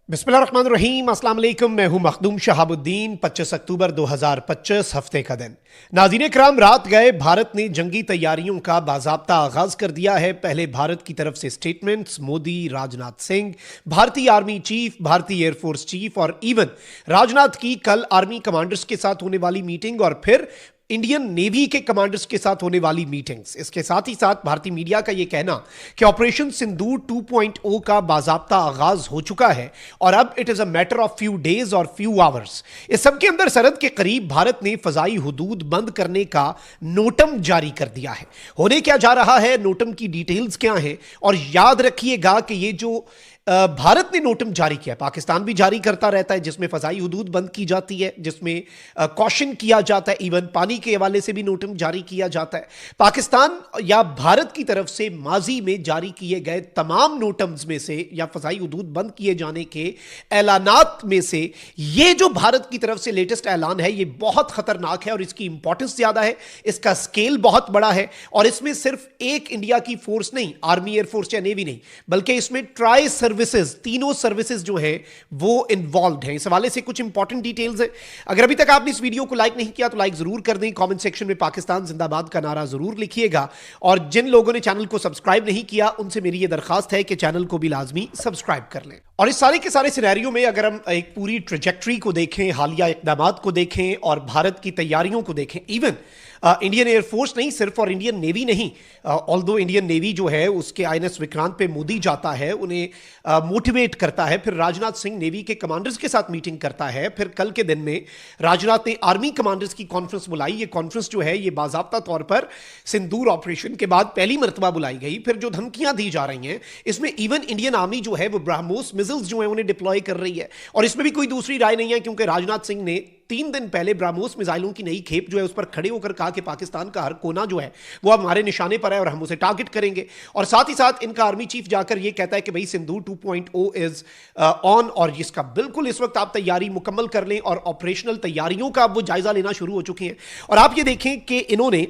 बिस्मिल्लाहिर्रहमानिर्रहीम, अस्सलाम वालेकुम। मैं हूं मखदूम शहाबुद्दीन। 25 अक्टूबर 2025 हफ्ते का दिन। नाज़रीन कराम, रात गए भारत ने जंगी तैयारियों का बाज़ाब्ता आगाज कर दिया है। पहले भारत की तरफ से स्टेटमेंट्स, मोदी, राजनाथ सिंह, भारतीय आर्मी चीफ, भारतीय एयरफोर्स चीफ और इवन राजनाथ की कल आर्मी कमांडर्स के साथ होने वाली मीटिंग और फिर इंडियन नेवी के कमांडर्स के साथ होने वाली मीटिंग्स। इसके साथ ही साथ भारतीय मीडिया का यह कहना कि ऑपरेशन सिंदूर 2.0 का बाज़ाब्ता आगाज हो चुका है और अब it is a matter of few days और फ्यू आवर्स। इस सब के अंदर सरहद के करीब भारत ने फजाई हुदूद बंद करने का नोटम जारी कर दिया है। होने क्या जा रहा है, नोटम की डिटेल्स क्या है, और याद रखिएगा कि ये जो भारत ने नोटम जारी किया, पाकिस्तान भी जारी करता रहता है, जिसमें फजाई हुदूद बंद की जाती है, जिसमें कॉशन किया जाता है, इवन पानी के हवाले से भी नोटम जारी किया जाता है। पाकिस्तान या भारत की तरफ से माजी में जारी किए गए तमाम नोटम्स में से या फजाई हुदूद बंद किए जाने के ऐलानात में से ये जो भारत की तरफ से लेटेस्ट ऐलान है, ये बहुत खतरनाक है और इसकी इंपॉर्टेंस ज्यादा है, इसका स्केल बहुत बड़ा है। और इसमें सिर्फ एक इंडिया की फोर्स नहीं, आर्मी, एयरफोर्स या नेवी नहीं, बल्कि इसमें ट्राई सर्विसेज, तीनों सर्विसेज जो है वो इन्वॉल्व हैं। इस हवाले से कुछ इंपॉर्टेंट डिटेल्स है। अगर अभी तक आपने इस वीडियो को लाइक नहीं किया तो लाइक जरूर कर दें। कमेंट सेक्शन में पाकिस्तान जिंदाबाद का नारा जरूर लिखिएगा। और जिन लोगों ने चैनल को सब्सक्राइब नहीं किया उनसे मेरी यह दरखास्त है कि चैनल को भी लाजमी सब्सक्राइब कर लें। और इस सारे के सारे सिनेरियो में अगर हम एक पूरी ट्रेजेक्ट्री को देखें, हालिया इकदाम को देखें और भारत की तैयारियों को देखें, इवन इंडियन एयरफोर्स नहीं सिर्फ और इंडियन नेवी नहीं, ऑल्दो इंडियन नेवी जो है उसके INS विक्रांत पे मोदी जाता है, उन्हें मोटिवेट करता है, फिर राजनाथ सिंह नेवी के कमांडर्स के साथ मीटिंग करता है, फिर कल के दिन में राजनाथ ने आर्मी कमांडर्स की कॉन्फ्रेंस बुलाई। ये कॉन्फ्रेंस जो है ये बाज़ाब्ता तौर पर सिंदूर ऑपरेशन के बाद पहली मरतबा बुलाई गई। फिर जो धमकियां दी जा रही हैं इसमें इवन इंडियन आर्मी जो है वो ब्रह्मोस मिसाइल्स जो है उन्हें डिप्लॉय कर रही है। और इसमें भी कोई दूसरी राय नहीं है, क्योंकि राजनाथ सिंह ने 3 दिन पहले ब्रह्मोस मिसाइलों की नई खेप जो है उस पर खड़े होकर कहा कि पाकिस्तान का हर कोना जो है वो अब हमारे निशाने पर है और हम उसे टारगेट करेंगे। और साथ ही साथ इनका आर्मी चीफ जाकर ये कहता है कि भाई सिंदूर 2.0 इज ऑन, और इसका बिल्कुल इस वक्त आप तैयारी मुकम्मल कर लें। और ऑपरेशनल तैयारियों का वो जायजा लेना शुरू हो चुके हैं। और आप ये देखें कि इन्होंने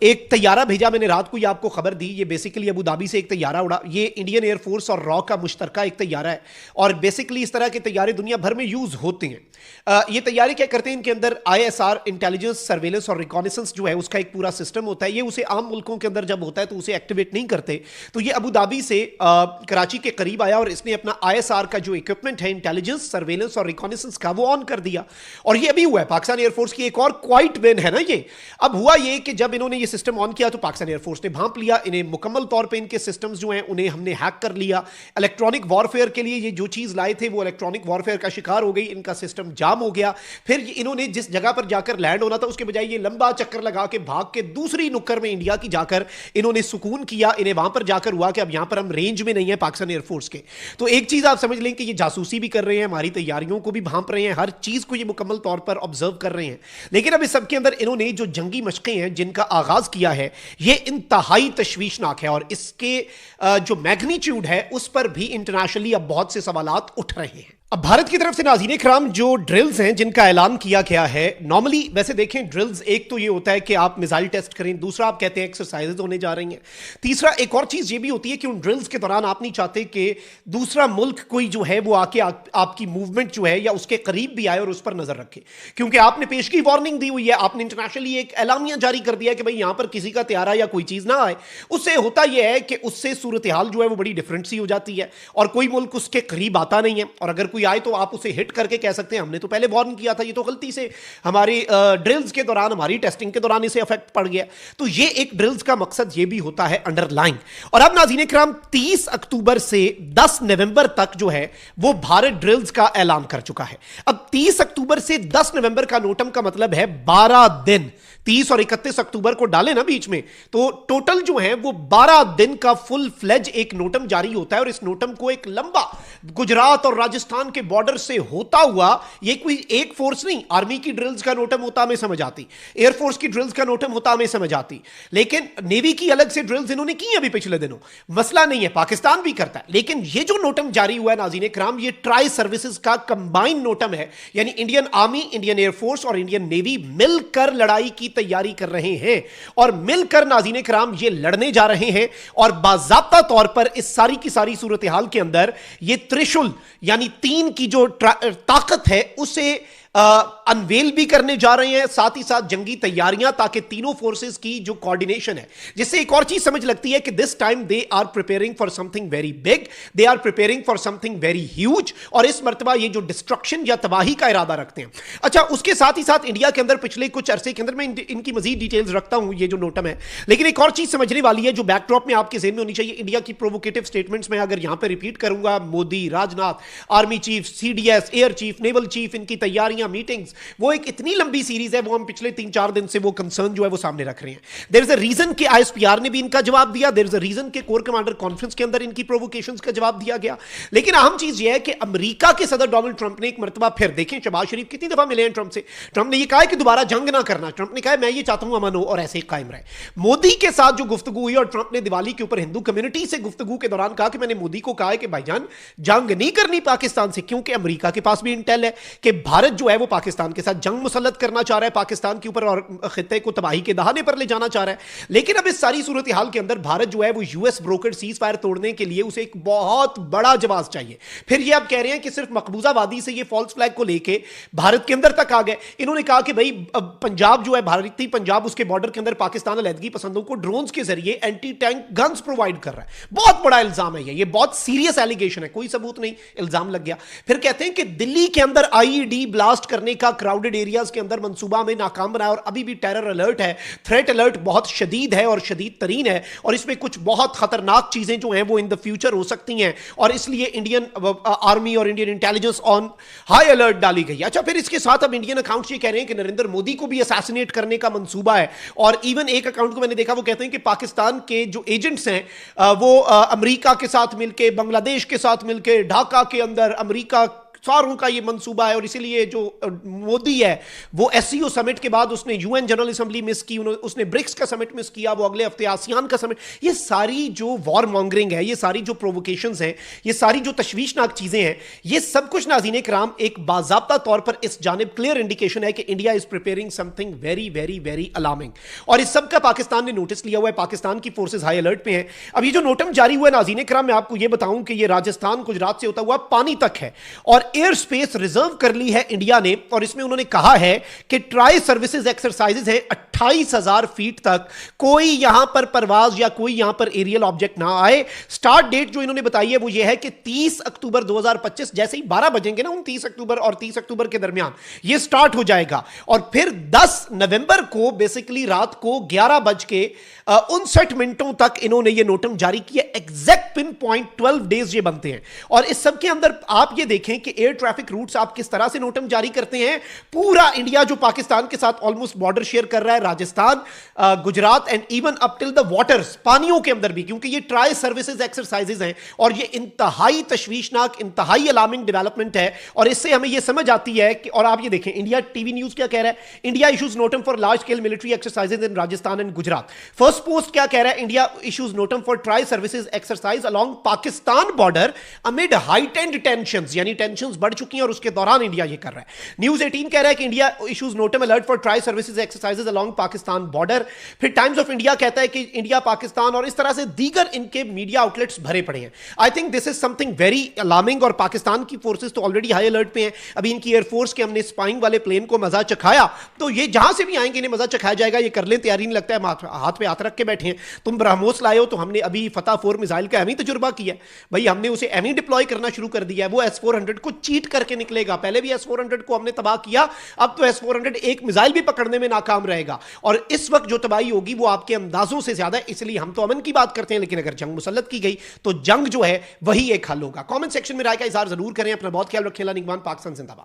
एक तैयारा भेजा, मैंने रात को ये आपको खबर दी, ये बेसिकली अबू धाबी से एक तैयारा उड़ा। ये इंडियन एयरफोर्स और रॉ का मुश्तरका एक तैयारा है और बेसिकली इस तरह के तैयारे दुनिया भर में यूज होते हैं। ये तैयारे क्या करते हैं, इनके अंदर ISR, इंटेलिजेंस, सर्वेलेंस और रिकॉनेसेंस जो है उसका एक पूरा सिस्टम होता है। ये उसे आम मुल्कों के अंदर जब होता है तो उसे एक्टिवेट नहीं करते। तो ये अबू धाबी से कराची के करीब आया और इसने अपना ISR का जो इक्विपमेंट है, इंटेलिजेंस, सर्वेलेंस और रिकॉनेसेंस का, वो ऑन कर दिया। और ये अभी हुआ है पाकिस्तान एयरफोर्स की एक और क्वाइट विन है ना ये। अब हुआ ये कि जब इन्होंने ये सिस्टम ऑन किया तो पाकिस्तान एयरफोर्स ने भांप लिया, इन्हें मुकम्मल तौर पे इनके सिस्टम्स जो हैं उन्हें हमने हैक कर लिया। इलेक्ट्रॉनिक वॉरफेयर के लिए ये जो चीज लाए थे वो इलेक्ट्रॉनिक वॉरफेयर का शिकार हो गई, इनका सिस्टम जाम हो गया। फिर इन्होंने जिस जगह पर जाकर लैंड होना था उसके बजाय ये लंबा चक्कर लगा के भाग के दूसरी नुक्कड़ में इंडिया की जाकर इन्होंने सुकून किया। इन्हें वहां पर जाकर हुआ कि अब यहां पर हम रेंज में नहीं है पाकिस्तान एयरफोर्स के। तो एक चीज आप समझ लें कि ये जासूसी भी कर रहे हैं, हमारी तैयारियों को भी भांप रहे हैं, हर चीज को ये मुकम्मल तौर पर ऑब्जर्व कर रहे हैं। लेकिन अब इस सबके अंदर इन्होंने जो जंगी मशकें हैं जिनका आगाज किया है ये इंतहाई तशवीशनाक है और इसके जो मैग्नीट्यूड है उस पर भी इंटरनेशनली अब बहुत से सवालात उठ रहे हैं। अब भारत की तरफ से नाज़रीन कराम जो ड्रिल्स हैं जिनका ऐलान किया गया है, नॉर्मली वैसे देखें ड्रिल्स एक तो ये होता है कि आप मिसाइल टेस्ट करें, दूसरा आप कहते हैं एक्सरसाइजेज होने जा रही हैं, तीसरा एक और चीज ये भी होती है कि उन ड्रिल्स के दौरान आप नहीं चाहते कि दूसरा मुल्क कोई जो है वो आके आपकी मूवमेंट जो है या उसके करीब भी आए और उस पर नजर रखे, क्योंकि आपने पेशगी वार्निंग दी हुई है, आपने इंटरनेशनली एक एलामिया जारी कर दिया कि भाई यहां पर किसी का त्यारा या कोई चीज ना आए। उससे होता यह है कि उससे सूरत हाल जो है वो बड़ी डिफरेंट सी हो जाती है और कोई मुल्क उसके करीब आता नहीं है, और अगर कोई आए तो आप उसे हिट करके कह सकते हैं हमने तो पहले वार्न किया था, ये तो गलती से हमारी ड्रिल्स के दौरान, हमारी टेस्टिंग के दौरान इसे अफेक्ट पड़ गया। तो ये एक ड्रिल्स का मकसद ये भी होता है अंडरलाइन। और अब नाज़रीन किराम 30 अक्टूबर से 10 नवंबर तक जो है वो भारत ड्रिल्स का ऐलान कर चुका है। अब 30 अक्टूबर से 10 नवंबर का नोटम का मतलब है 12 दिन। 30 और 31 अक्टूबर को डाले ना बीच में, तो टोटल जो है वो 12 दिन का फुल फ्लेज एक नोटम जारी होता है। और इस नोटम को एक लंबा गुजरात और राजस्थान के बॉर्डर से होता हुआ, ये कोई एक फोर्स नहीं, आर्मी की ड्रिल्स का नोटम होता हमें समझ आती, एयरफोर्स की ड्रिल्स का नोटम होता हमें समझ आती, लेकिन नेवी की अलग से ड्रिल्स इन्होंने की अभी पिछले दिनों, मसला नहीं है, पाकिस्तान भी करता है। लेकिन ये जो नोटम जारी हुआ है नाज़रीन कराम, ये ट्राई सर्विसेज का कंबाइंड नोटम है, यानी इंडियन आर्मी, इंडियन एयरफोर्स और इंडियन नेवी मिलकर लड़ाई की तैयारी कर रहे हैं और मिलकर नाज़रीन किराम ये लड़ने जा रहे हैं और बाज़ाब्ता तौर पर इस सारी की सारी सूरत हाल के अंदर ये त्रिशूल यानी 3 की जो ताकत है उसे अनवेल भी करने जा रहे हैं, साथ ही साथ जंगी तैयारियां, ताकि तीनों फोर्सेस की जो कोऑर्डिनेशन है, जिससे एक और चीज समझ लगती है कि this time they are preparing for something very big, they are preparing for something very huge, और इस मर्तबा ये जो डिस्ट्रक्शन या तबाही का इरादा रखते हैं। अच्छा, उसके साथ ही साथ इंडिया के अंदर पिछले कुछ अरसे के अंदर, मैं इनकी मजीद डिटेल्स रखता हूं, ये जो नोटम है, लेकिन एक और चीज समझने वाली है जो बैकड्रॉप में आपके ज़हन में होनी चाहिए। इंडिया की प्रोवोकेटिव स्टेटमेंट्स में अगर यहां पर रिपीट करूंगा, Modi, Rajnath, army chief, CDS, air chief, naval chief, इनकी तैयारियां, मीटिंग्स, वो एक इतनी लंबी सीरीज है, वो हम पिछले 3-4 दिन से वो कंसर्न जो है वो सामने रख रहे हैं। देयर इज अ रीजन कि आईएसपीआर ने भी इनका जवाब दिया, देयर इज अ रीजन कि कोर कमांडर कॉन्फ्रेंस के अंदर इनकी प्रोवोकेशंस का जवाब दिया गया। लेकिन अहम चीज यह है कि अमेरिका के सदर डोनाल्ड ट्रंप ने एक मर्तबा फिर, देखें शहबाज शरीफ कितनी दफा मिले हैं ट्रंप से, ट्रंप ने यह कहा कि दोबारा जंग ना करना, ट्रंप ने कहा मैं ये चाहता हूं अमन हो और ऐसे ही कायम रहे। मोदी के साथ जो गुफ्तगू हुई और ट्रंप ने दिवाली के ऊपर हिंदू कम्युनिटी से गुफ्तगू के दौरान कहा कि मैंने मोदी को कहा है कि भाईजान जंग नहीं करनी पाकिस्तान से, क्योंकि अमेरिका के पास भी इंटेल है कि भारत जो है वो पाकिस्तान के साथ जंग मुसल्लत करना चाह रहा है पाकिस्तान के ऊपर और खित्ते को तबाही के दहाने पर ले जाना चाह रहा है। लेकिन अब इस सारी सूरत हाल के अंदर भारत जो है वो यूएस ब्रोकर्ड सीज फायर तोड़ने के लिए उसे एक बहुत बड़ा जवाब चाहिए। फिर ये आप कह रहे हैं कि सिर्फ मकबूजा वादी से ये फॉल्स फ्लैग को लेके भारत के अंदर तक आ गए। इन्होंने कहा कि भाई पंजाब जो है, भारतीय पंजाब, उसके बॉर्डर के अंदर पाकिस्तान अलहदगी पसंदों को ड्रोन्स के जरिए एंटी टैंक गन्स प्रोवाइड कर रहा है। बहुत बड़ा इल्जाम है ये बहुत सीरियस एलिगेशन है, कोई सबूत नहीं, इल्जाम लग गया। फिर कहते हैं कि दिल्ली के अंदर आईईडी ब्लास्ट करने का क्राउडेड एरियाज के अंदर मंसूबा में नाकाम बना और अभी भी टेरर अलर्ट है, थ्रेट अलर्ट बहुत शदीद है और शदीद तरीन है, और इसमें कुछ बहुत खतरनाक चीजें जो हैं वो इन द फ्यूचर हो सकती हैं, और इसलिए इंडियन आर्मी और Indian intelligence on high alert डाली गई। अच्छा, फिर इसके साथ अब इंडियन अकाउंट्स ये कह रहे हैं कि नरेंद्र मोदी को भी असैसिनेट करने का मंसूबा है, और इवन एक अकाउंट को मैंने देखा, वो कहते हैं कि पाकिस्तान के जो एजेंट्स हैं वो अमेरिका के साथ मिलकर, बांग्लादेश के साथ मिलकर, ढाका के अंदर अमेरिका सारों का ये मंसूबा है, और इसीलिए जो मोदी है वो एससीओ समिट के बाद उसने यूएन जनरल असेंबली मिस की, उसने ब्रिक्स का समिट मिस किया, वो अगले हफ्ते आसियान का समिट, ये सारी जो वॉर मॉन्गरिंग है, ये सारी जो प्रोवोकेशंस हैं, ये सारी जो तशवीशनाक चीजें हैं, ये सब कुछ नाज़रीन किराम एक बाज़ाब्ता तौर पर इस जानिब क्लियर इंडिकेशन है कि India is preparing something very very very alarming, और इस सब का पाकिस्तान ने नोटिस लिया हुआ है। पाकिस्तान की फोर्सेज हाई अलर्ट पे हैं। अब ये जो नोटम जारी हुआ है नाज़रीन किराम, मैं आपको ये बताऊं कि ये राजस्थान गुजरात से होता हुआ पानी तक है, और एयर स्पेस रिजर्व कर ली है इंडिया ने, और इसमें उन्होंने कहा है कि ट्राई सर्विसेज एक्सरसाइजेज है 28,000 फीट तक, कोई यहां पर परवाज या कोई यहां पर एरियल ऑब्जेक्ट ना आए। स्टार्ट डेट जो इन्होंने बताई है वो ये है कि 30 अक्टूबर 2025, जैसे ही 12 बजेंगे ना 29 अक्टूबर और 30 अक्टूबर के दरमियान ये स्टार्ट हो जाएगा, और फिर 10 नवंबर को बेसिकली रात को 11:59 तक इन्होंने ये नोटम जारी किया। एग्जैक्ट पिन पॉइंट 12 डेज ये बनते हैं, और इस सब के अंदर आप ये देखें कि एयर ट्रैफिक रूट्स आप किस तरह से नोटम जारी करते हैं। पूरा इंडिया जो पाकिस्तान के साथ ऑलमोस्ट बॉर्डर शेयर कर रहा है, Rajasthan, Gujarat and even up till the waters, पानियों के अंदर भी, क्योंकि ये ट्राई सर्विसेज एक्सरसाइजेज हैं, और ये इंतहाई तशवीशनाक, इंतहाई अलार्मिंग डेवलपमेंट है, और इससे हमें ये समझ आती है कि, और आप ये देखें इंडिया टीवी न्यूज क्या कह रहा है, India issues notum for large scale military exercises in Rajasthan and Gujarat. First post क्या कह रहा है, India issues notum for tri services exercise along Pakistan border amid heightened tensions, यानी टेंशंस बढ़ चुकी हैं और उसके दौरान इंडिया ये कर रहा है। न्यूज 18 कह रहा है कि India issues notum alert for tri services exercises along Pakistan border. फिर टाइम्स ऑफ इंडिया कहता है कि इंडिया, पाकिस्तान और इस तरह से दीगर इनके मीडिया आउटलेट्स भरे पड़े हैं। I think this is something very alarming, और पाकिस्तान की फोर्सेस तो ऑलरेडी हाई अलर्ट पे हैं। अभी इनकी एयरफोर्स के हमने स्पाइंग वाले प्लेन को मजा चखाया, तो ये जहां से भी आएंगे इन्हें मजा चखाया जाएगा। ये कर लें तैयारी, नहीं लगता है हाथ पे हाथ रख के बैठे हैं। तुम ब्रह्मोस लाए हो, तो हमने अभी फतह 4 मिसाइल का एमी तजुर्बा किया भाई, हमने उसे एमी डिप्लॉय करना शुरू कर दिया है। वो S-400 को चीट करके निकलेगा, पहले भी S-400 को हमने तबाह किया, अब तो S-400 एक मिसाइल भी पकड़ने में नाकाम रहेगा, और इस वक्त जो तबाही होगी वो आपके अंदाजों से ज्यादा है। इसलिए हम तो अमन की बात करते हैं, लेकिन अगर जंग मुसल्लत की गई तो जंग जो है वही एक हल होगा। कमेंट सेक्शन में राय का इजहार जरूर करें। अपना बहुत ख्याल रखें। निगमान, पाकिस्तान जिंदाबाद।